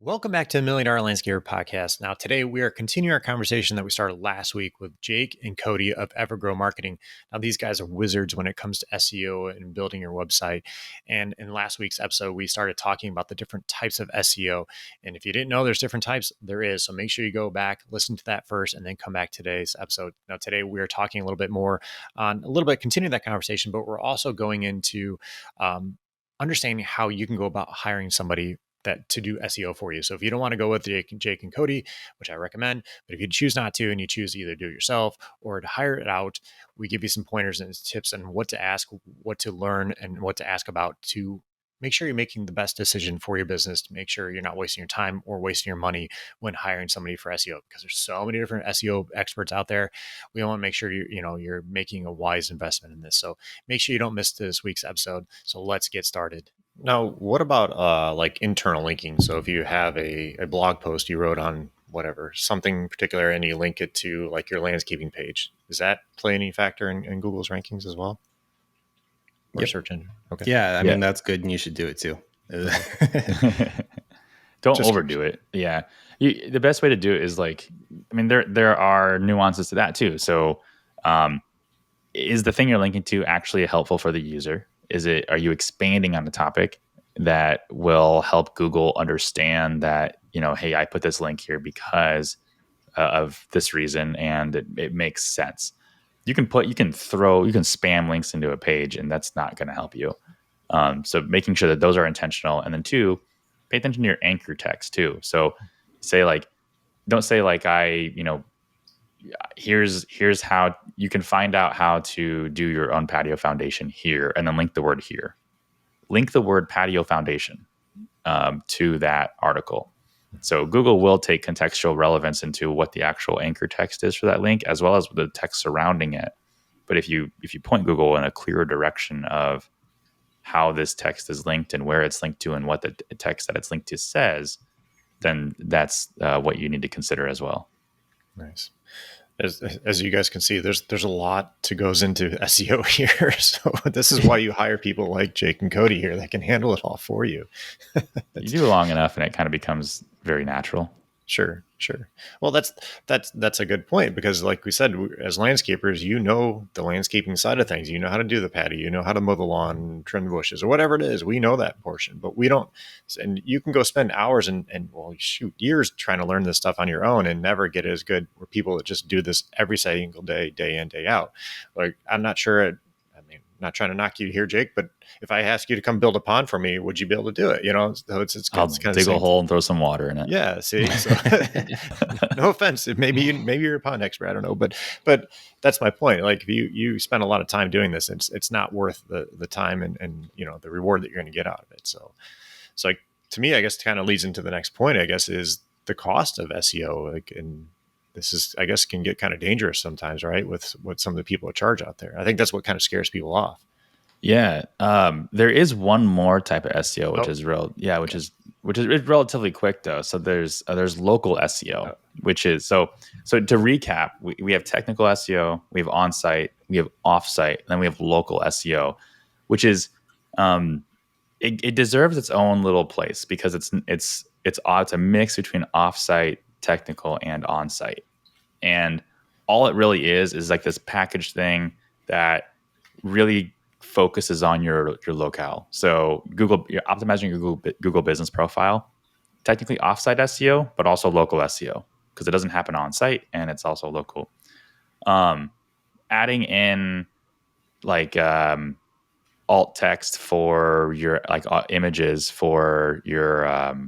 Welcome back to the $1 Million Landscaper Podcast. Now, today we are continuing our conversation that we started last week with Jake and Cody of Evergrow Marketing. Now, these guys are wizards when it comes to SEO and building your website. And in last week's episode, we started talking about the different types of SEO. And if you didn't know there's different types, there is. So make sure you go back, listen to that first, and then come back to today's episode. Now, today we are talking a little bit more on continuing that conversation, but we're also going into understanding how you can go about hiring somebody to do SEO for you. So if you don't want to go with Jake and Cody, which I recommend, but if you choose not to and you choose to either do it yourself or to hire it out, we give you some pointers and tips on what to ask, what to learn, and what to ask about to make sure you're making the best decision for your business, to make sure you're not wasting your time or wasting your money when hiring somebody for SEO, because there's so many different SEO experts out there. We want to make sure you're making a wise investment in this. So make sure you don't miss this week's episode. So let's get started. Now, what about like internal linking? So if you have a blog post you wrote on whatever, something particular, and you link it to like your landscaping page, does that play any factor in Google's rankings as well? Or search engine? Okay. Yeah, I mean, that's good, and you should do it too. Don't overdo it. Yeah. The best way to do it is there are nuances to that too. So is the thing you're linking to actually helpful for the user? Are you expanding on the topic that will help Google understand that, hey, I put this link here because of this reason, and it makes sense. You can spam links into a page, and that's not going to help you. So making sure that those are intentional. And then 2, pay attention to your anchor text too. So don't say here's how you can find out how to do your own patio foundation here, and then link the word here. Link the word patio foundation to that article. So Google will take contextual relevance into what the actual anchor text is for that link, as well as the text surrounding it. But if you point Google in a clearer direction of how this text is linked and where it's linked to and what the text that it's linked to says, then that's what you need to consider as well. Nice. As you guys can see, there's a lot to goes into SEO here. So this is why you hire people like Jake and Cody here that can handle it all for you. You do it long enough and it kind of becomes very natural. Sure. Well, that's a good point, because like we said, as landscapers, the landscaping side of things, how to do the patio, how to mow the lawn, trim the bushes, or whatever it is. We know that portion, but we don't. And you can go spend hours and years trying to learn this stuff on your own and never get as good. Where people that just do this every single day, day in, day out. Like, I'm not sure. Not trying to knock you here, Jake, but if I ask you to come build a pond for me, would you be able to do it? So I'll dig a hole and throw some water in it. Yeah. See, so, no offense. Maybe you're a pond expert. I don't know, but that's my point. Like, if you spend a lot of time doing this, it's not worth the time and the reward that you're going to get out of it. So like, to me, I guess, kind of leads into the next point, I guess, is the cost of SEO. Like, and this is, I guess, can get kind of dangerous sometimes, right? With what some of the people charge out there. I think that's what kind of scares people off. Yeah. There is one more type of SEO, which is relatively quick though. So there's local SEO, which is, so to recap, we have technical SEO, we have on-site, we have off-site, and then we have local SEO, which is, it deserves its own little place because it's a mix between off-site, technical, and on-site. And all it really is like this package thing that really focuses on your locale. So you're optimizing your Google business profile, technically off-site SEO, but also local SEO, because it doesn't happen on-site and it's also local. Adding in like alt text for your images for your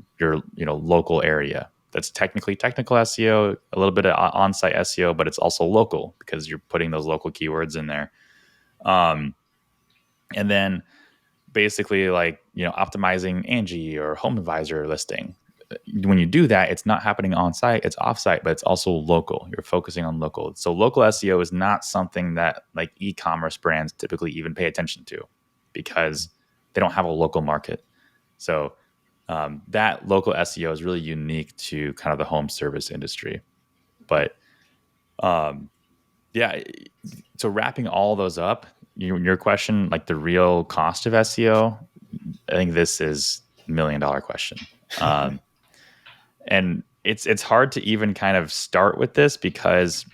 local area. That's technically technical SEO, a little bit of on-site SEO, but it's also local because you're putting those local keywords in there. And then basically optimizing Angie or Home Advisor listing. When you do that, it's not happening on-site, it's off-site, but it's also local. You're focusing on local. So local SEO is not something that like e-commerce brands typically even pay attention to because they don't have a local market. So that local SEO is really unique to kind of the home service industry. But so wrapping all those up, your question, like the real cost of SEO, I think this is $1 million question. And it's hard to even kind of start with this because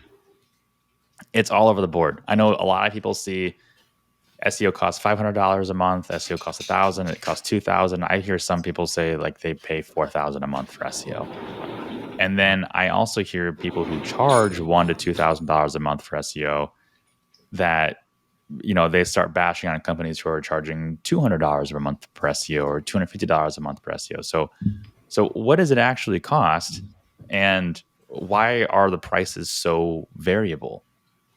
it's all over the board. I know a lot of people see SEO costs $500 a month, SEO costs $1,000, it costs $2,000. I hear some people say like they pay $4,000 a month for SEO. And then I also hear people who charge $1,000 to $2,000 a month for SEO that, you know, they start bashing on companies who are charging $200 a month per SEO or $250 a month per SEO. So what does it actually cost, and why are the prices so variable?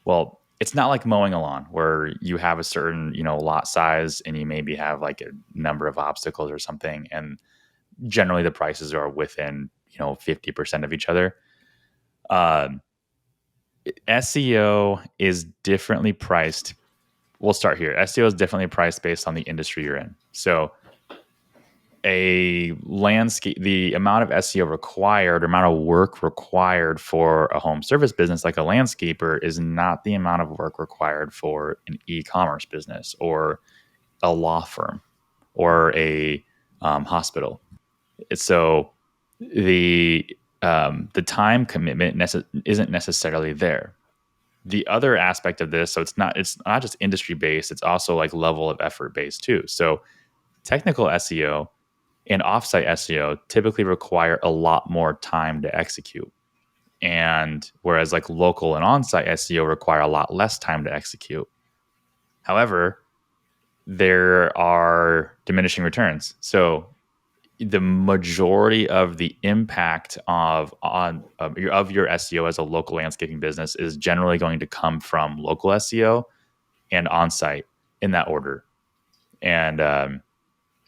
Well, it's not like mowing a lawn where you have a certain, you know, lot size and you maybe have like a number of obstacles or something, and generally the prices are within, you know, 50% of each other. Um, SEO is differently priced. We'll start here. SEO is differently priced based on the industry you're in. So a landscape, the amount of SEO required, or amount of work required for a home service business like a landscaper is not the amount of work required for an e-commerce business or a law firm or a hospital. So the time commitment isn't necessarily there. The other aspect of this, so it's not just industry based, it's also like level of effort based too. So technical SEO and offsite SEO typically require a lot more time to execute. And whereas like local and on-site SEO require a lot less time to execute. However, there are diminishing returns. So the majority of the impact of your SEO as a local landscaping business is generally going to come from local SEO and on-site in that order. And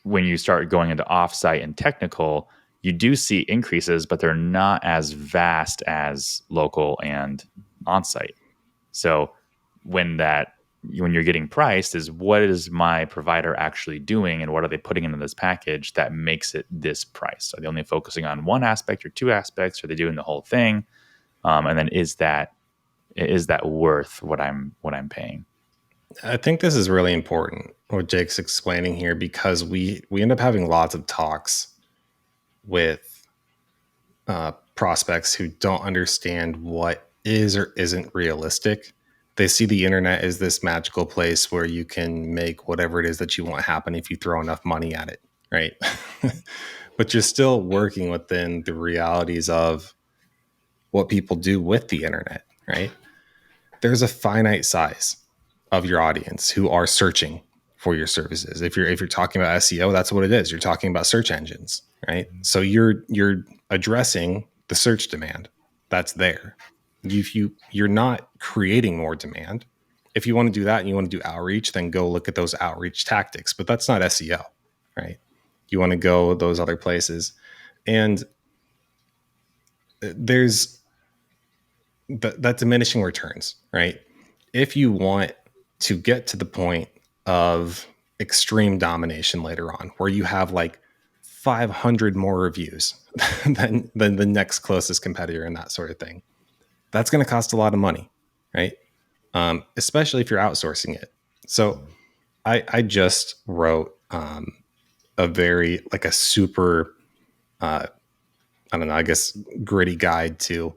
when you start going into offsite and technical, you do see increases, but they're not as vast as local and onsite. So when you're getting priced is what is my provider actually doing and what are they putting into this package that makes it this price? Are they only focusing on one aspect or two aspects? Are they doing the whole thing? And then is that worth what I'm paying? I think this is really important what Jake's explaining here, because we end up having lots of talks with prospects who don't understand what is or isn't realistic. They see the internet as this magical place where you can make whatever it is that you want happen if you throw enough money at it, right? But you're still working within the realities of what people do with the internet, right? There's a finite size of your audience who are searching for your services. If you're talking about SEO, that's what it is. You're talking about search engines, right? So you're addressing the search demand that's there. You're not creating more demand. If you want to do that and you want to do outreach, then go look at those outreach tactics. But that's not SEO, right? You want to go those other places, and there's that diminishing returns, right? If you want to get to the point of extreme domination later on, where you have like 500 more reviews than the next closest competitor and that sort of thing, that's going to cost a lot of money, right? Especially if you're outsourcing it. So I just wrote a very like a super, I don't know, I guess gritty guide to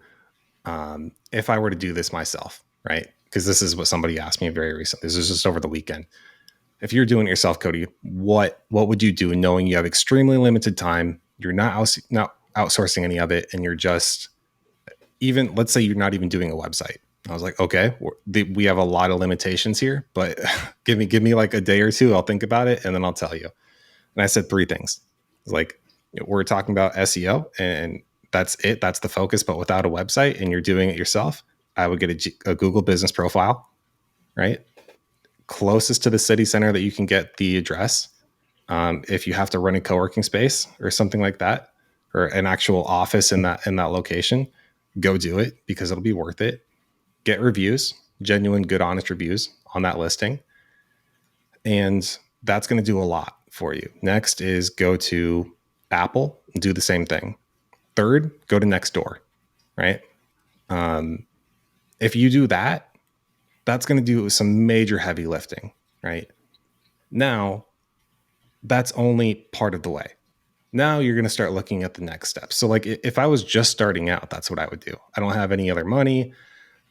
if I were to do this myself, right? Because this is what somebody asked me very recently. This was just over the weekend. If you're doing it yourself, Cody, what would you do knowing you have extremely limited time? You're not outsourcing any of it, and you're just even, let's say you're not even doing a website. I was like, okay, we have a lot of limitations here, but give me like a day or two. I'll think about it, and then I'll tell you. And I said three things. Like, we're talking about SEO, and that's it. That's the focus. But without a website and you're doing it yourself, I would get a Google business profile, right? Closest to the city center that you can get the address. If you have to run a co-working space or something like that, or an actual office in that location, go do it because it'll be worth it. Get reviews, genuine, good, honest reviews on that listing. And that's going to do a lot for you. Next is go to Apple and do the same thing. Third, go to Nextdoor, right? If you do that, that's going to do some major heavy lifting, right? Now, that's only part of the way. Now you're going to start looking at the next steps. So like if I was just starting out, that's what I would do. I don't have any other money.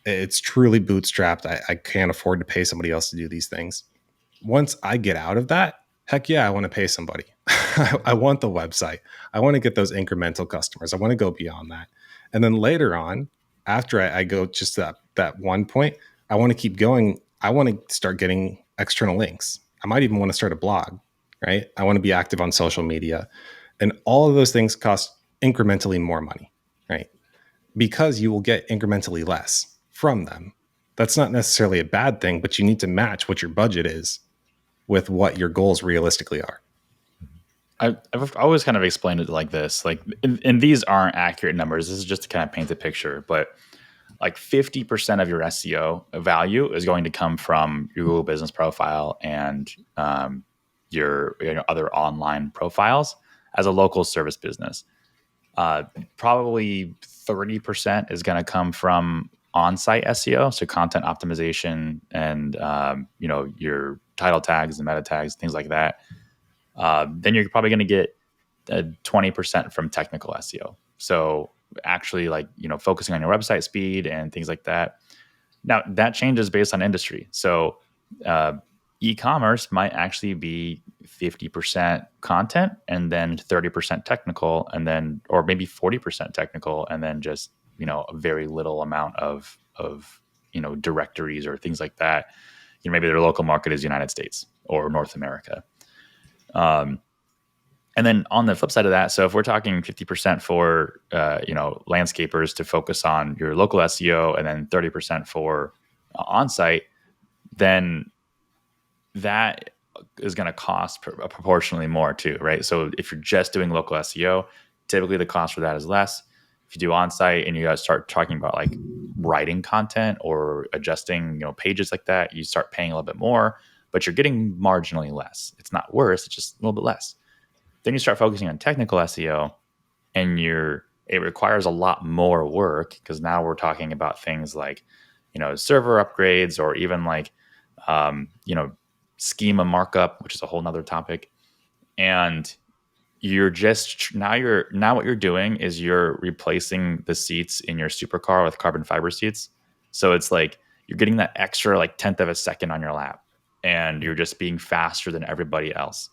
It's truly bootstrapped. I can't afford to pay somebody else to do these things. Once I get out of that, heck yeah, I want to pay somebody. I want the website. I want to get those incremental customers. I want to go beyond that. And then later on, after I go just to that one point, I want to keep going. I want to start getting external links. I might even want to start a blog, right? I want to be active on social media. And all of those things cost incrementally more money, right? Because you will get incrementally less from them. That's not necessarily a bad thing, but you need to match what your budget is with what your goals realistically are. I've always kind of explained it like this, like, and these aren't accurate numbers. This is just to kind of paint the picture, but like 50% of your SEO value is going to come from your Google business profile and your other online profiles as a local service business. Probably 30% is going to come from on-site SEO, so content optimization and your title tags and meta tags, things like that. Then you're probably going to get 20% from technical SEO. So actually, like, focusing on your website speed and things like that. Now that changes based on industry. So e-commerce might actually be 50% content and then 30% technical, and then, or maybe 40% technical, and then just, a very little amount of directories or things like that. Maybe their local market is United States or North America. And then on the flip side of that, so if we're talking 50% for landscapers to focus on your local SEO, and then 30% for on-site, then that is going to cost proportionally more too, right? So if you're just doing local SEO, typically the cost for that is less. If you do on-site and you guys start talking about like writing content or adjusting, pages like that, you start paying a little bit more, but you're getting marginally less. It's not worse; it's just a little bit less. Then you start focusing on technical SEO, and it requires a lot more work, because now we're talking about things like, server upgrades, or even like, schema markup, which is a whole nother topic. And now what you're doing is you're replacing the seats in your supercar with carbon fiber seats. So it's like you're getting that extra like 10th of a second on your lap, and you're just being faster than everybody else.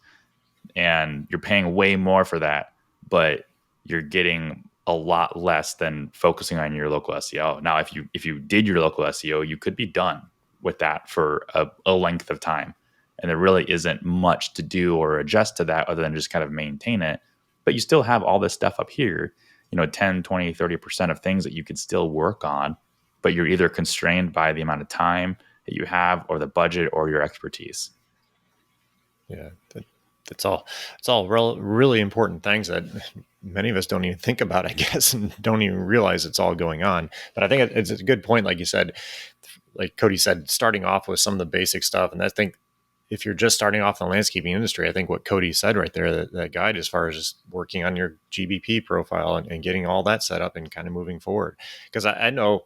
And you're paying way more for that, but you're getting a lot less than focusing on your local SEO. Now, if you did your local SEO, you could be done with that for a length of time. And there really isn't much to do or adjust to that other than just kind of maintain it. But you still have all this stuff up here, 10, 20, 30% of things that you could still work on, but you're either constrained by the amount of time that you have, or the budget, or your expertise. Yeah. It's all really important things that many of us don't even think about, I guess, and don't even realize it's all going on. But I think it's a good point, like you said, like Cody said, starting off with some of the basic stuff. And I think if you're just starting off in the landscaping industry, I think what Cody said right there, that guide as far as just working on your GBP profile and getting all that set up and kind of moving forward. Because I know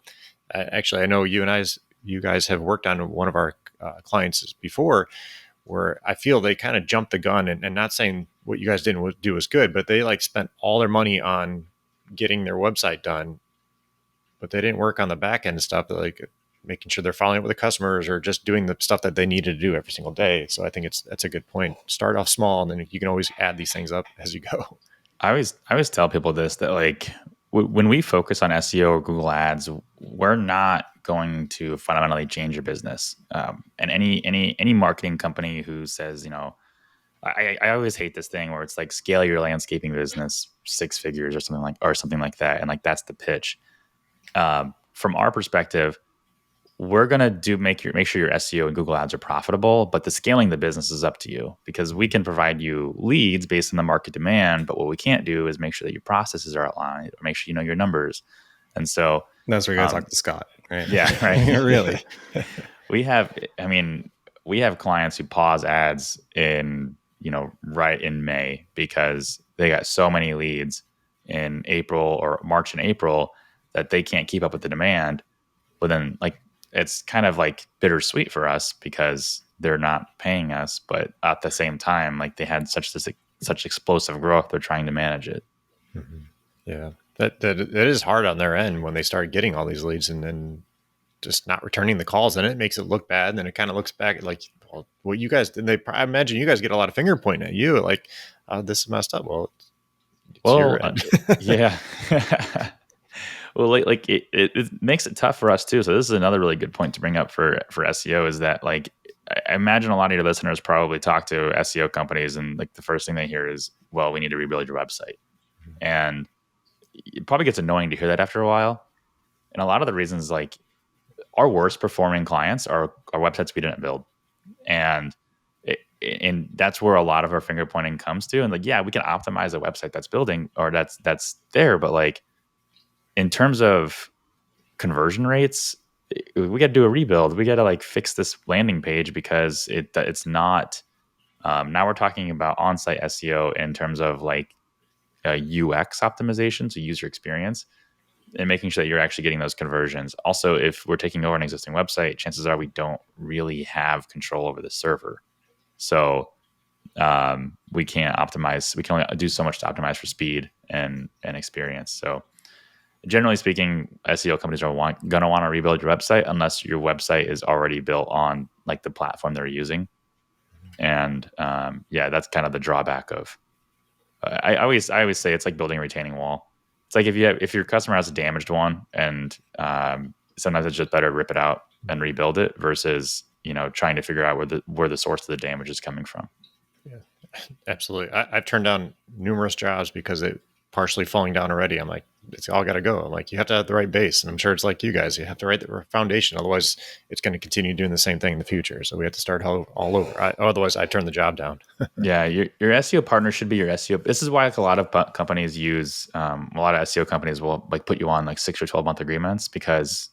you guys have worked on one of our clients before, where I feel they kind of jumped the gun, and not saying what you guys didn't do was good, but they like spent all their money on getting their website done, but they didn't work on the back end stuff, like making sure they're following up with the customers or just doing the stuff that they needed to do every single day. So I think that's a good point. Start off small, and then you can always add these things up as you go. I always tell people this, that like when we focus on SEO or Google Ads, we're not going to fundamentally change your business. And any marketing company who says, I always hate this thing where it's like scale your landscaping business 6 figures or something like that, and like that's the pitch. From our perspective, we're gonna make sure your SEO and Google Ads are profitable, but the scaling the business is up to you, because we can provide you leads based on the market demand, but what we can't do is make sure that your processes are outlined, or make sure you know your numbers. And so that's where you gotta talk to Scott, right? Yeah, right. Really. we have clients who pause ads in right in May, because they got so many leads in April or March and April that they can't keep up with the demand. But then like it's kind of like bittersweet for us, because they're not paying us, but at the same time, like they had such this such explosive growth, they're trying to manage it. Mm-hmm. Yeah, that is hard on their end when they start getting all these leads and then just not returning the calls, and it makes it look bad. And then it kind of looks back like, well, what you guys did. I imagine you guys get a lot of finger pointing at you, like, this is messed up. Well, it's your end. Yeah. Well, like it makes it tough for us too. So this is another really good point to bring up for SEO is that, like, I imagine a lot of your listeners probably talk to SEO companies, and like the first thing they hear is, well, we need to rebuild your website. Mm-hmm. And it probably gets annoying to hear that after a while. And a lot of the reasons, like, our worst performing clients are websites we didn't build. And that's where a lot of our finger pointing comes to. And like, yeah, we can optimize a website that's building or that's there. But like, in terms of conversion rates, we got to do a rebuild. We got to like fix this landing page because it's not. Now we're talking about on-site SEO in terms of like UX optimization, so user experience, and making sure that you're actually getting those conversions. Also, if we're taking over an existing website, chances are we don't really have control over the server. So we can't optimize. We can only do so much to optimize for speed and experience. So generally speaking, SEO companies are going to want to rebuild your website unless your website is already built on like the platform they're using. And that's kind of the drawback of. I always say it's like building a retaining wall. It's like if your customer has a damaged one, and sometimes it's just better to rip it out and rebuild it versus trying to figure out where the source of the damage is coming from. Yeah, absolutely. I've turned down numerous jobs because it partially falling down already. I'm like, it's all got to go. I'm like, you have to have the right base, and I'm sure it's like you guys. You have to write the foundation, otherwise it's going to continue doing the same thing in the future. So we have to start all over. Otherwise, I turn the job down. Yeah, your SEO partner should be your SEO. This is why like a lot of companies use a lot of SEO companies will like put you on like 6 or 12 month agreements because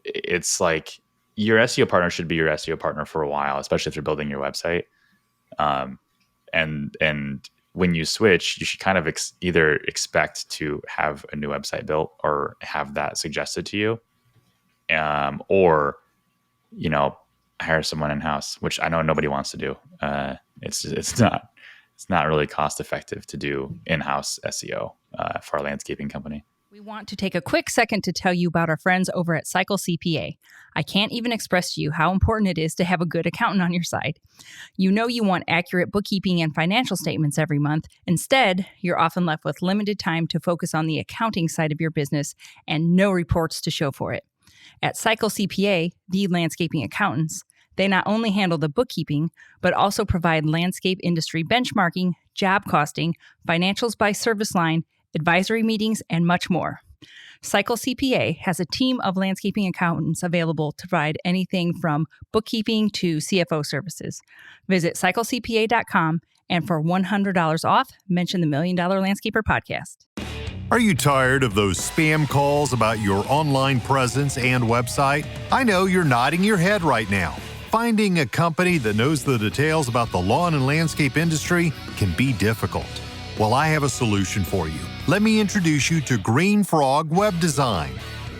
it's like your SEO partner should be your SEO partner for a while, especially if you're building your website. And when you switch, you should kind of either expect to have a new website built or have that suggested to you, or hire someone in-house, which I know nobody wants to do. It's not really cost effective to do in-house SEO for our landscaping company. We want to take a quick second to tell you about our friends over at Cycle CPA. I can't even express to you how important it is to have a good accountant on your side. You want accurate bookkeeping and financial statements every month. Instead, you're often left with limited time to focus on the accounting side of your business and no reports to show for it. At Cycle CPA, the landscaping accountants, they not only handle the bookkeeping, but also provide landscape industry benchmarking, job costing, financials by service line, advisory meetings, and much more. Cycle CPA has a team of landscaping accountants available to provide anything from bookkeeping to CFO services. Visit cyclecpa.com, and for $100 off, mention the $1 Million Landscaper podcast. Are you tired of those spam calls about your online presence and website? I know you're nodding your head right now. Finding a company that knows the details about the lawn and landscape industry can be difficult. Well, I have a solution for you. Let me introduce you to Green Frog Web Design.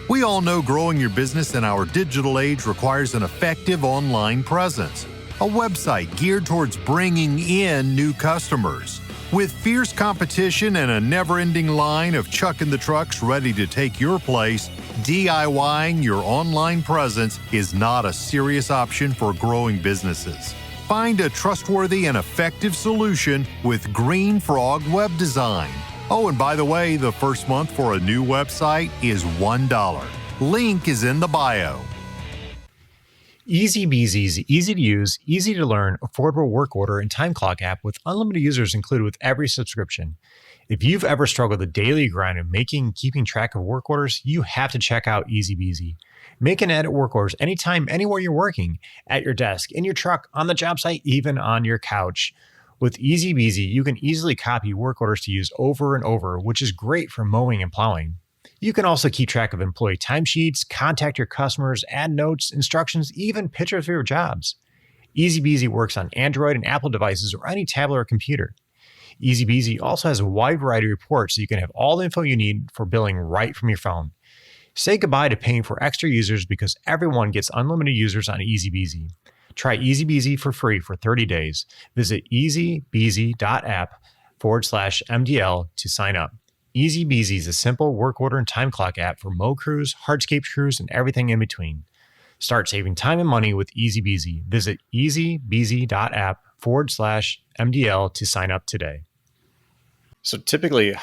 We all know growing your business in our digital age requires an effective online presence, a website geared towards bringing in new customers. With fierce competition and a never-ending line of chucking the trucks ready to take your place, DIYing your online presence is not a serious option for growing businesses. Find a trustworthy and effective solution with Green Frog Web Design. Oh, and by the way, the first month for a new website is $1. Link is in the bio. EasyBeasy's easy to use, easy to learn, affordable work order and time clock app with unlimited users included with every subscription. If you've ever struggled with the daily grind of keeping track of work orders, you have to check out EasyBeasy. Make and edit work orders anytime, anywhere you're working, at your desk, in your truck, on the job site, even on your couch. With EasyBeasy, you can easily copy work orders to use over and over, which is great for mowing and plowing. You can also keep track of employee timesheets, contact your customers, add notes, instructions, even pictures of your jobs. EasyBeasy works on Android and Apple devices or any tablet or computer. EasyBeasy also has a wide variety of reports so you can have all the info you need for billing right from your phone. Say goodbye to paying for extra users because everyone gets unlimited users on EasyBeasy. Try EasyBeasy for free for 30 days. Visit easybeasy.app/MDL to sign up. EasyBeasy is a simple work order and time clock app for mow crews, hardscape crews, and everything in between. Start saving time and money with EasyBeasy. Visit easybeasy.app/MDL to sign up today. So typically,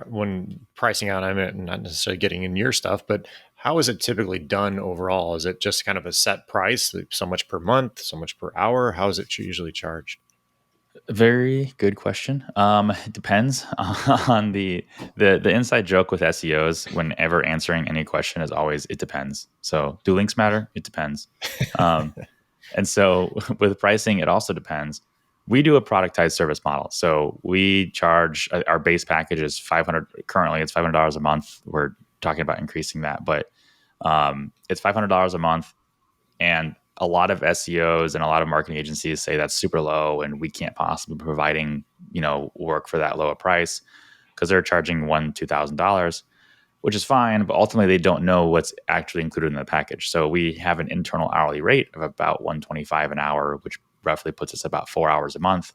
when pricing out, I'm not necessarily getting in your stuff, but how is it typically done overall? Is it just kind of a set price, like so much per month, so much per hour? How is it usually charged? Very good question. It depends on the inside joke with SEOs. Whenever answering any question is always it depends. So do links matter? It depends. And so with pricing, it also depends. We do a productized service model. So we charge our base package is $500. Currently, it's $500 a month. We're talking about increasing that, but it's $500 a month. And a lot of SEOs and a lot of marketing agencies say that's super low, and we can't possibly be providing work for that low a price because they're charging $2,000, which is fine, but ultimately they don't know what's actually included in the package. So we have an internal hourly rate of about $125 an hour, which roughly puts us about 4 hours a month.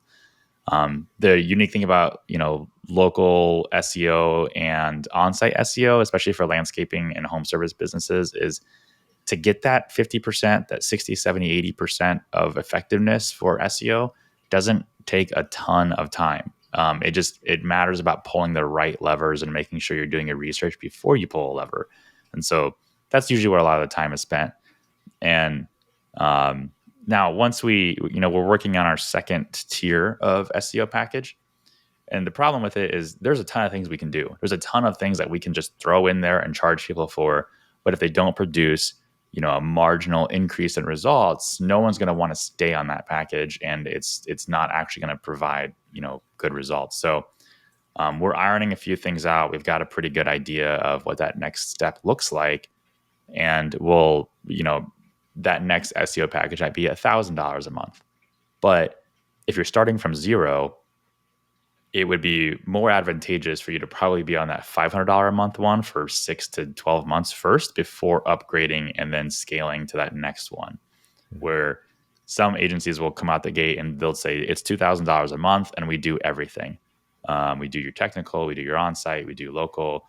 The unique thing about local SEO and on-site SEO, especially for landscaping and home service businesses, is to get that 50%, that 60, 70, 80% of effectiveness for SEO doesn't take a ton of time. It matters about pulling the right levers and making sure you're doing your research before you pull a lever. And so that's usually where a lot of the time is spent. And now once we're working on our second tier of SEO package. And the problem with it is there's a ton of things we can do. There's a ton of things that we can just throw in there and charge people for. But if they don't produce, a marginal increase in results, no one's going to want to stay on that package, and it's not actually going to provide, good results. So we're ironing a few things out. We've got a pretty good idea of what that next step looks like, and we'll, that next SEO package might be $1,000 a month. But if you're starting from zero, it would be more advantageous for you to probably be on that $500 a month one for 6 to 12 months first before upgrading and then scaling to that next one. Where some agencies will come out the gate and they'll say it's $2,000 a month and we do everything. We do your technical, we do your on-site, we do local,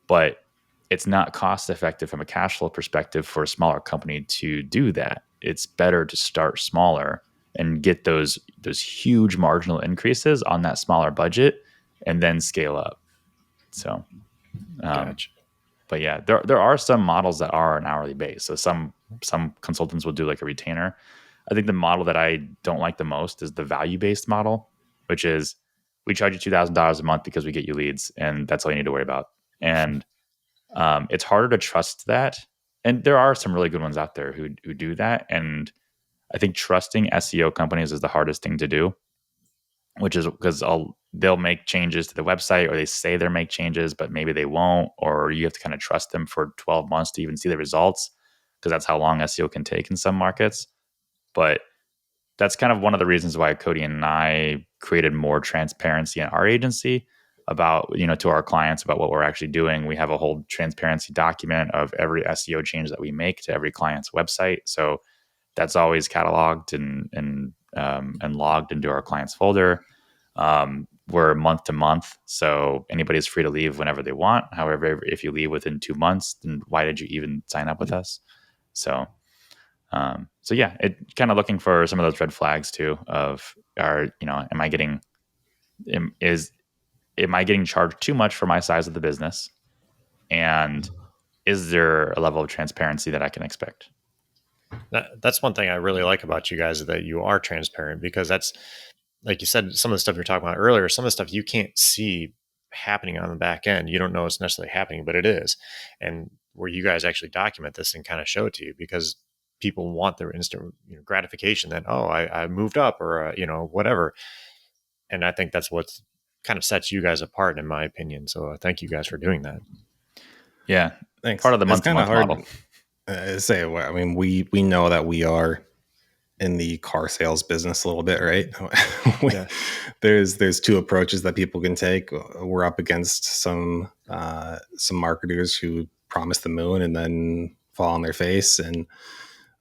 but it's not cost effective from a cash flow perspective for a smaller company to do that. It's better to start smaller and get those huge marginal increases on that smaller budget and then scale up. So, Gotcha. But yeah, there are some models that are an hourly base. So some consultants will do like a retainer. I think the model that I don't like the most is the value-based model, which is we charge you $2,000 a month because we get you leads, and that's all you need to worry about. And it's harder to trust that. And there are some really good ones out there who do that. And I think trusting SEO companies is the hardest thing to do, which is because they'll make changes to the website, or they say they'll make changes, but maybe they won't, or you have to kind of trust them for 12 months to even see the results, because that's how long SEO can take in some markets. But that's kind of one of the reasons why Cody and I created more transparency in our agency about, to our clients about what we're actually doing. We have a whole transparency document of every SEO change that we make to every client's website. So that's always cataloged and logged into our client's folder. We're month to month, so anybody's free to leave whenever they want. However, if you leave within 2 months, then why did you even sign up with us? So yeah, it kind of looking for some of those red flags too of am I getting charged too much for my size of the business? And is there a level of transparency that I can expect? That's one thing I really like about you guys, is that you are transparent, because that's, like you said, some of the stuff you're talking about earlier, some of the stuff you can't see happening on the back end. You don't know it's necessarily happening, but it is. And where you guys actually document this and kind of show it to you, because people want their instant gratification that, oh, I moved up, or, whatever. And I think that's what kind of sets you guys apart, in my opinion. So thank you guys for doing that. Yeah. Thanks. Part of the month-to-month model. We know that we are in the car sales business a little bit, right? Yeah. There's two approaches that people can take. We're up against some marketers who promise the moon and then fall on their face, and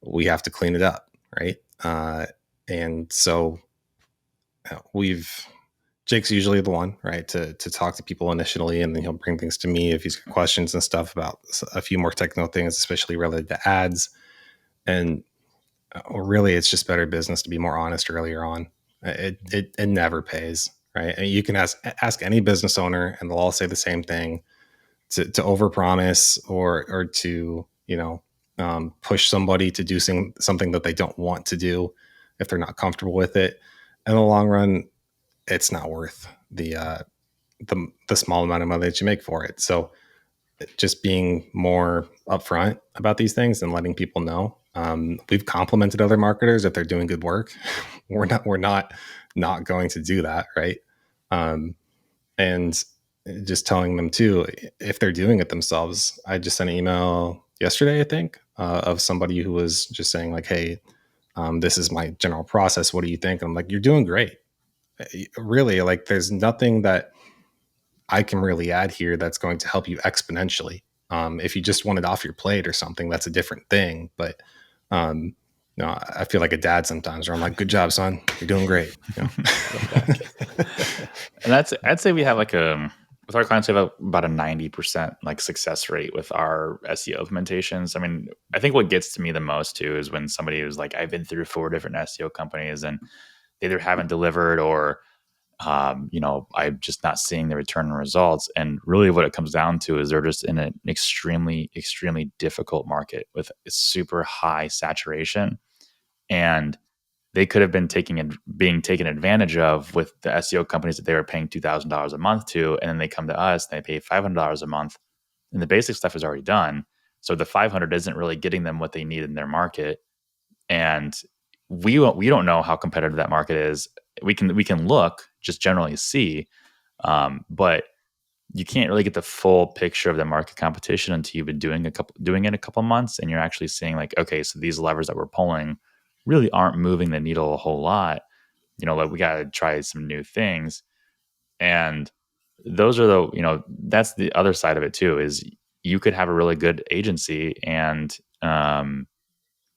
we have to clean it up, right? And so Jake's usually the one, right, to talk to people initially, and then he'll bring things to me if he's got questions and stuff about a few more technical things, especially related to ads. And really, it's just better business to be more honest earlier on. It never pays, right? And you can ask any business owner, and they'll all say the same thing: to overpromise or to push somebody to do something that they don't want to do if they're not comfortable with it. In the long run, it's not worth the small amount of money that you make for it. So just being more upfront about these things and letting people know. We've complimented other marketers if they're doing good work. We're not going to do that, right? And just telling them too, if they're doing it themselves. I just sent an email yesterday, I think, of somebody who was just saying like, "Hey, this is my general process. What do you think?" And I'm like, "You're doing great." Really, like, there's nothing that I can really add here that's going to help you exponentially. If you just want it off your plate or something, that's a different thing. But no, I feel like a dad sometimes where I'm like, "Good job, son. You're doing great." And I'd say we have like with our clients, we have about a 90% like success rate with our SEO implementations. I mean, I think what gets to me the most too is when somebody was like, I've been through 4 different SEO companies and they either haven't delivered or I'm just not seeing the return on results. And really what it comes down to is they're just in an extremely, extremely difficult market with super high saturation. And they could have been being taken advantage of with the SEO companies that they were paying $2,000 a month to. And then they come to us and they pay $500 a month and the basic stuff is already done. So the 500 isn't really getting them what they need in their market. And we don't know how competitive that market is. We can look, just generally see, but you can't really get the full picture of the market competition until you've been doing it a couple months, and you're actually seeing like, okay, so these levers that we're pulling really aren't moving the needle a whole lot. Like we got to try some new things, and those are that's the other side of it too. Is you could have a really good agency, and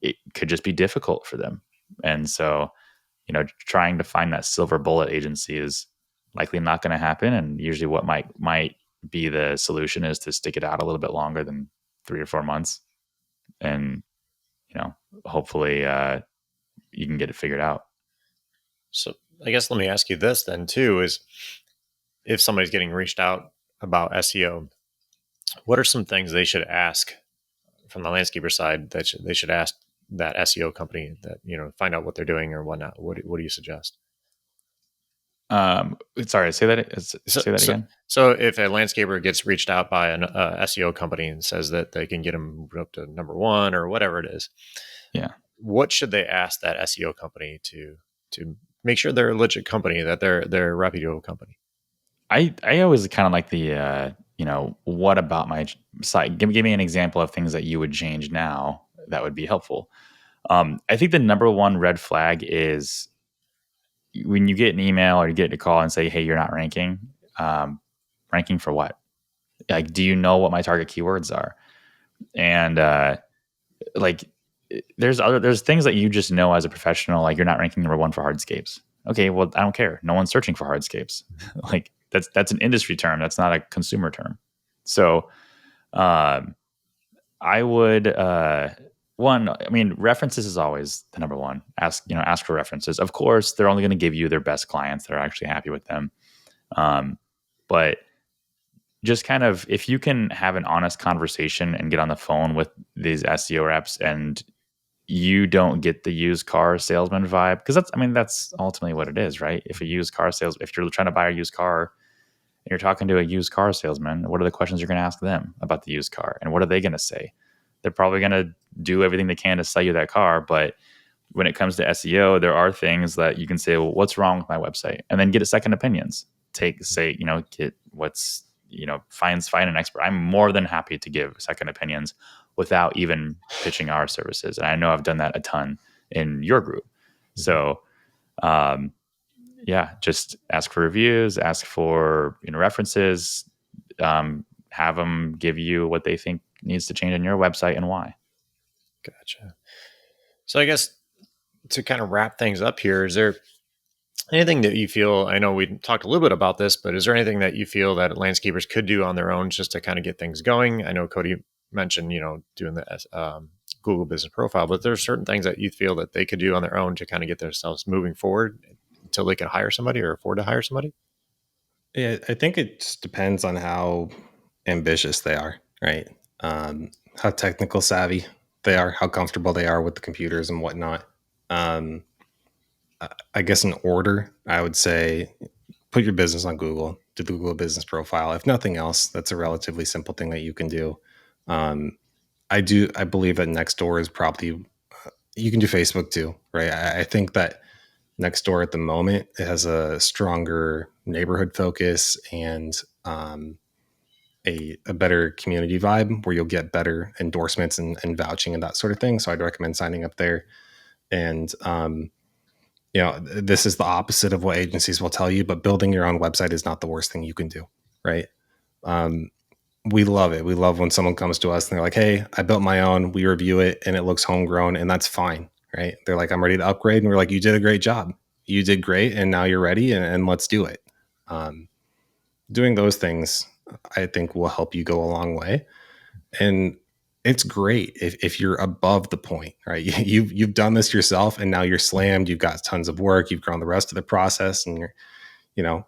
it could just be difficult for them, and so trying to find that silver bullet agency is likely not going to happen. And usually what might be the solution is to stick it out a little bit longer than 3 or 4 months. And, hopefully you can get it figured out. So I guess let me ask you this then too, is if somebody's getting reached out about SEO, what are some things they should ask from the landscaper side that they should ask that SEO company that, find out what they're doing or whatnot? What do you suggest? Sorry, say that again. So if a landscaper gets reached out by an SEO company and says that they can get them up to number 1 or whatever it is, yeah, what should they ask that SEO company to make sure they're a legit company, that they're a reputable company? I always kind of like the what about my site? Give me an example of things that you would change now that would be helpful. I think the number 1 red flag is when you get an email or you get a call and say, "Hey, you're not ranking." Ranking for what? Like, do you know what my target keywords are? And there's things that you just know as a professional, like you're not ranking number 1 for hardscapes. Okay, well, I don't care. No one's searching for hardscapes. Like that's an industry term. That's not a consumer term. So, I would references is always the number 1. Ask for references. Of course, they're only going to give you their best clients that are actually happy with them. But just kind of, if you can have an honest conversation and get on the phone with these SEO reps and you don't get the used car salesman vibe, because that's ultimately what it is, right? If you're trying to buy a used car and you're talking to a used car salesman, what are the questions you're going to ask them about the used car? And what are they going to say? They're probably going to do everything they can to sell you that car. But when it comes to SEO, there are things that you can say, well, what's wrong with my website? And then get a second opinions. Find an expert. I'm more than happy to give second opinions without even pitching our services. And I know I've done that a ton in your group. So, just ask for reviews, ask for references, have them give you what they think needs to change on your website and why. Gotcha. So I guess to kind of wrap things up here, is there anything that you feel, I know we talked a little bit about this, but is there anything that you feel that landscapers could do on their own just to kind of get things going? I know Cody mentioned, doing the Google business profile, but there's certain things that you feel that they could do on their own to kind of get themselves moving forward until they can hire somebody or afford to hire somebody? Yeah, I think it just depends on how ambitious they are, right? How technical savvy they are, how comfortable they are with the computers and whatnot. Um, I guess in order, I would say put your business on Google, do the Google business profile. If nothing else, that's a relatively simple thing that you can do. Um, I believe that Nextdoor is probably, you can do Facebook too, right? I think that Nextdoor at the moment, it has a stronger neighborhood focus and a better community vibe where you'll get better endorsements and vouching and that sort of thing. So I'd recommend signing up there. And this is the opposite of what agencies will tell you, but building your own website is not the worst thing you can do, right? Um, we love it. We love when someone comes to us and they're like, "Hey, I built my own." We review it and it looks homegrown, and that's fine, right? They're like, "I'm ready to upgrade," and we're like, "You did a great job. You did great, and now you're ready, and let's do it." Um, Doing those things, I think, will help you go a long way, and it's great if you're above the point, right? You've done this yourself, and now you're slammed. You've got tons of work. You've grown the rest of the process, and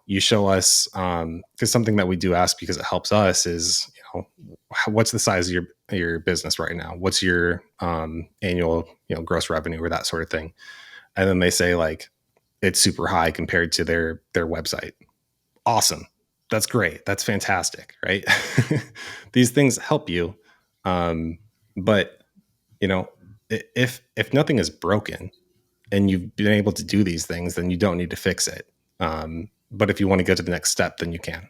you show us, because something that we do ask because it helps us is, what's the size of your business right now? What's your annual gross revenue or that sort of thing? And then they say like it's super high compared to their website. Awesome. That's great. That's fantastic, right? These things help you. But if nothing is broken and you've been able to do these things, then you don't need to fix it. But if you want to go to the next step, then you can.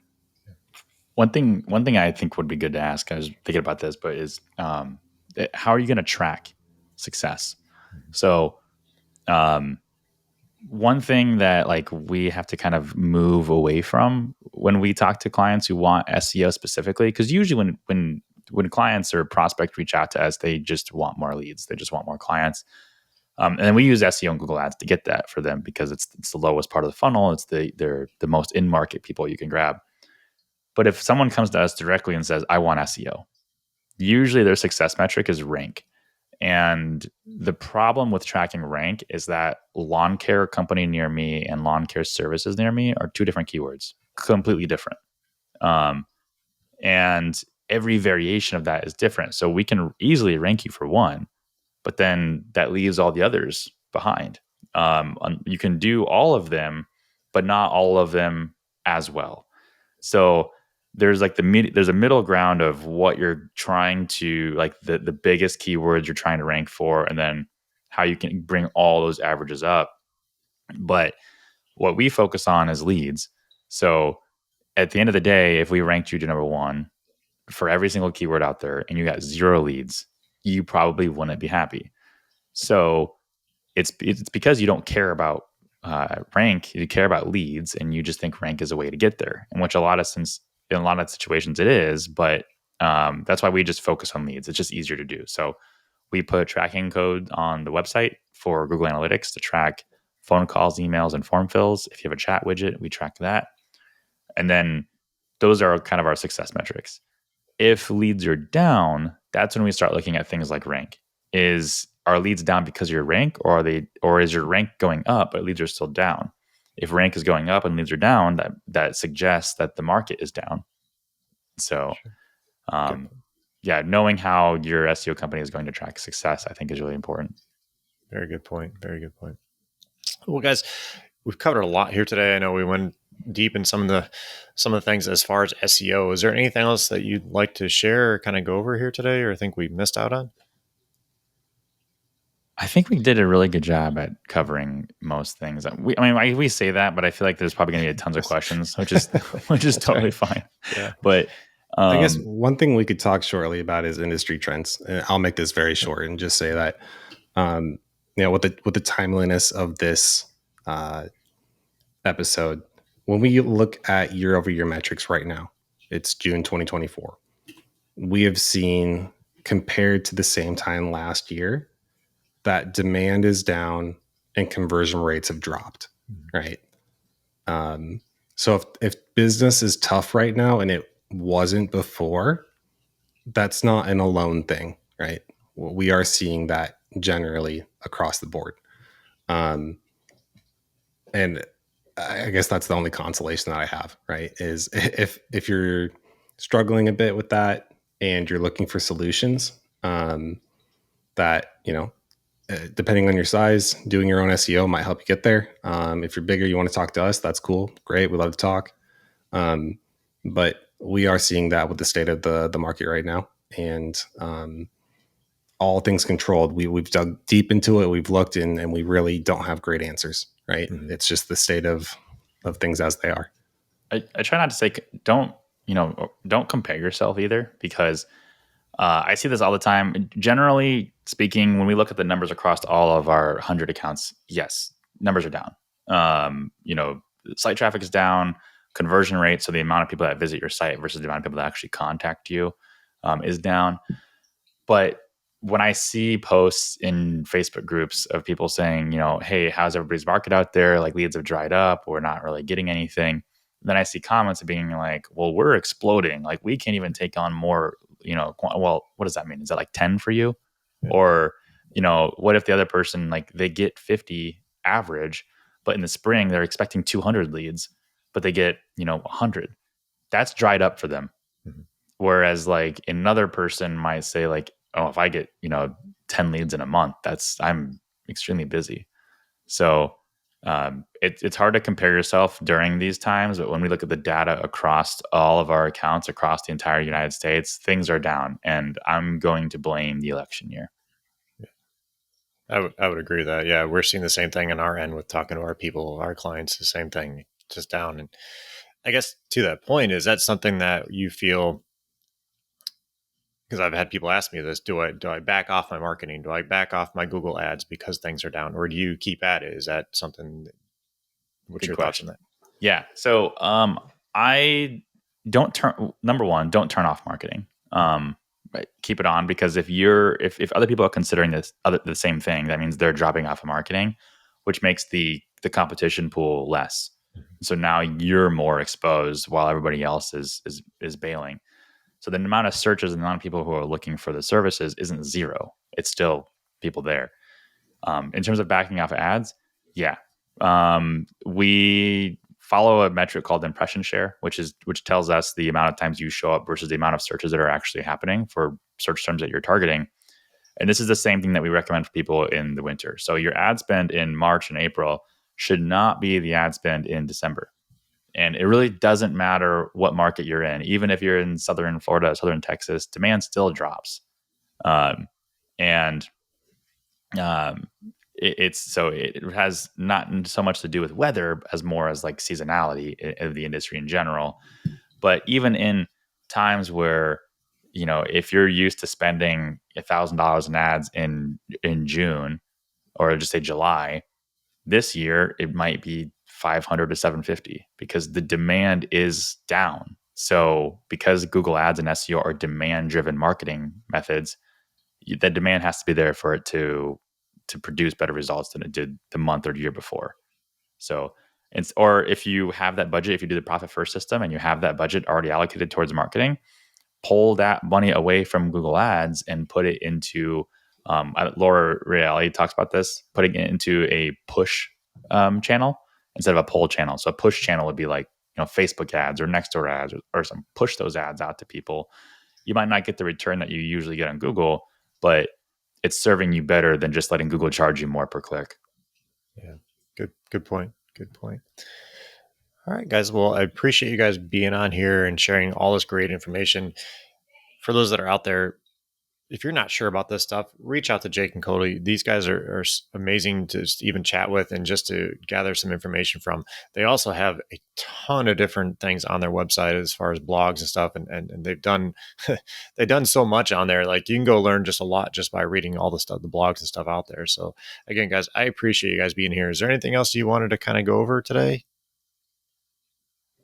One thing I think would be good to ask, I was thinking about this, but is how are you going to track success? So one thing that like we have to kind of move away from when we talk to clients who want SEO specifically, because usually when clients or prospects reach out to us, they just want more leads, they just want more clients. And then we use SEO and Google Ads to get that for them because it's the lowest part of the funnel. They're the most in market people you can grab. But if someone comes to us directly and says, "I want SEO," usually their success metric is rank. And the problem with tracking rank is that lawn care company near me and lawn care services near me are two different keywords, completely different. And every variation of that is different. So we can easily rank you for one, but then that leaves all the others behind. You can do all of them, but not all of them as well. So there's like there's a middle ground of what you're trying to, like the biggest keywords you're trying to rank for, and then how you can bring all those averages up. But what we focus on is leads. So at the end of the day, if we ranked you to number one for every single keyword out there and you got 0 leads, you probably wouldn't be happy. So it's because you don't care about rank, you care about leads, and you just think rank is a way to get there. In which in a lot of situations it is, but that's why we just focus on leads. It's just easier to do. So we put tracking code on the website for Google Analytics to track phone calls, emails, and form fills. If you have a chat widget, we track that. And then those are kind of our success metrics. If leads are down, that's when we start looking at things like rank. Is our leads down because of your rank, or is your rank going up but leads are still down? If rank is going up and leads are down, that suggests that the market is down. So, yeah, knowing how your SEO company is going to track success, I think, is really important. Very good point. Very good point. Well, guys, we've covered a lot here today. I know we went deep in some of the things as far as SEO. Is there anything else that you'd like to share or kind of go over here today, or think we missed out on? I think we did a really good job at covering most things. We say that, but I feel like there's probably going to be tons of questions, which is totally right. Fine. Yeah. But I guess one thing we could talk shortly about is industry trends. And I'll make this very short and just say that, with the timeliness of this episode, when we look at year-over-year metrics right now, it's June 2024. We have seen, compared to the same time last year, that demand is down and conversion rates have dropped, right? So if business is tough right now and it wasn't before, that's not an alone thing, right? We are seeing that generally across the board. And I guess that's the only consolation that I have, right? Is if you're struggling a bit with that and you're looking for solutions, that, depending on your size, doing your own SEO might help you get there. If you're bigger, you want to talk to us, that's cool. Great. We love to talk. But we are seeing that with the state of the market right now. And all things controlled, we've dug deep into it. We've looked in and we really don't have great answers, right? Mm-hmm. It's just the state of things as they are. I try not to say, don't compare yourself either, because I see this all the time. Generally speaking, when we look at the numbers across all of our 100 accounts, yes, numbers are down. Site traffic is down, conversion rate, so the amount of people that visit your site versus the amount of people that actually contact you is down. But when I see posts in Facebook groups of people saying, hey, how's everybody's market out there? Like, leads have dried up. We're not really getting anything. Then I see comments of being like, well, we're exploding. Like, we can't even take on more, well, what does that mean? Is that like 10 for you? Yeah. Or, what if the other person, like, they get 50 average, but in the spring they're expecting 200 leads, but they get, 100. That's dried up for them. Mm-hmm. Whereas like another person might say like, oh, if I get, 10 leads in a month, I'm extremely busy. So it's hard to compare yourself during these times. But when we look at the data across all of our accounts across the entire United States, things are down. And I'm going to blame the election year. Yeah. I would agree with that. Yeah, we're seeing the same thing on our end with talking to our people, our clients, the same thing, just down. And I guess to that point, is that something that you feel, because I've had people ask me this, do I back off my marketing? Do I back off my Google ads because things are down? Or do you keep at it? Is that something, what's your thoughts on that? Yeah. So I don't number one, don't turn off marketing. Keep it on, because if other people are considering the same thing, that means they're dropping off of marketing, which makes the competition pool less. Mm-hmm. So now you're more exposed while everybody else is bailing. So the amount of searches and the amount of people who are looking for the services isn't zero. It's still people there. In terms of backing off ads, yeah. We follow a metric called impression share, which tells us the amount of times you show up versus the amount of searches that are actually happening for search terms that you're targeting. And this is the same thing that we recommend for people in the winter. So your ad spend in March and April should not be the ad spend in December. And it really doesn't matter what market you're in. Even if you're in Southern Florida, Southern Texas, demand still drops. It has not so much to do with weather as more as like seasonality of the industry in general. But even in times where, if you're used to spending $1,000 in ads in June, or just say July, this year it might be 500 to 750 because the demand is down. So because Google Ads and SEO are demand-driven marketing methods, the demand has to be there for it to produce better results than it did the month or the year before. So, or if you have that budget, if you do the profit first system and you have that budget already allocated towards marketing, pull that money away from Google Ads and put it into, Laura Reality talks about this, putting it into a push channel instead of a pull channel. So a push channel would be like, Facebook ads or Nextdoor ads or some push those ads out to people. You might not get the return that you usually get on Google, but it's serving you better than just letting Google charge you more per click. Yeah. Good point. All right, guys. Well, I appreciate you guys being on here and sharing all this great information. For those that are out there, if you're not sure about this stuff, reach out to Jake and Cody. These guys are amazing to even chat with and just to gather some information from. They also have a ton of different things on their website as far as blogs and stuff. And they've done so much on there. Like, you can go learn just a lot just by reading all the stuff, the blogs and stuff out there. So again, guys, I appreciate you guys being here. Is there anything else you wanted to kind of go over today?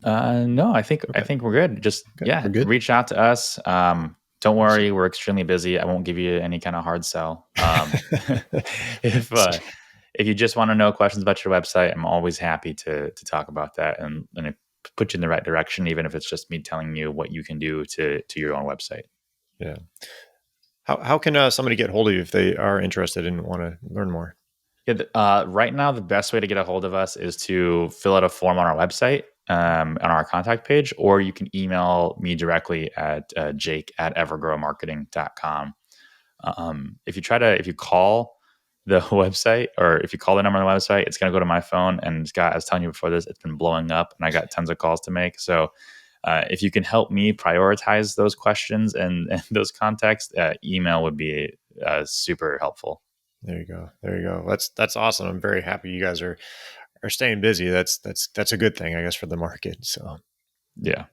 No, I think we're good. Just, we're good. Reach out to us. Don't worry, we're extremely busy. I won't give you any kind of hard sell. if you just want to know questions about your website, I'm always happy to talk about that and put you in the right direction, even if it's just me telling you what you can do to your own website. Yeah. How can somebody get hold of you if they are interested and want to learn more? Yeah, right now, the best way to get a hold of us is to fill out a form on our website, on our contact page, or you can email me directly at jake@evergrowmarketing.com. If you call the website, or if you call the number on the website, it's going to go to my phone. And Scott, I was telling you before this, it's been blowing up and I got tons of calls to make. So if you can help me prioritize those questions and those contacts, email would be super helpful. There you go. That's awesome. I'm very happy you guys are staying busy. That's a good thing, I guess, for the market. So yeah.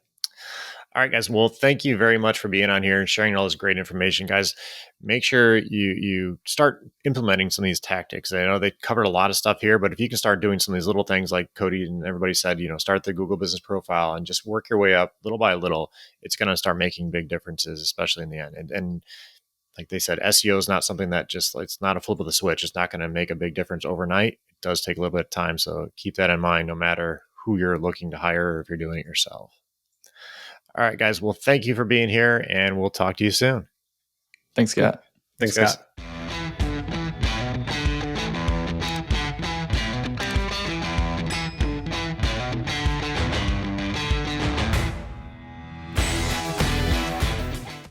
All right, guys. Well, thank you very much for being on here and sharing all this great information, guys. Make sure you start implementing some of these tactics. I know they covered a lot of stuff here, but if you can start doing some of these little things like Cody and everybody said, start the Google business profile and just work your way up little by little, it's going to start making big differences, especially in the end. And like they said, SEO is not something that it's not a flip of the switch. It's not going to make a big difference overnight. It does take a little bit of time. So keep that in mind, no matter who you're looking to hire or if you're doing it yourself. All right, guys. Well, thank you for being here, and we'll talk to you soon. Thanks, Scott. Thanks, Scott.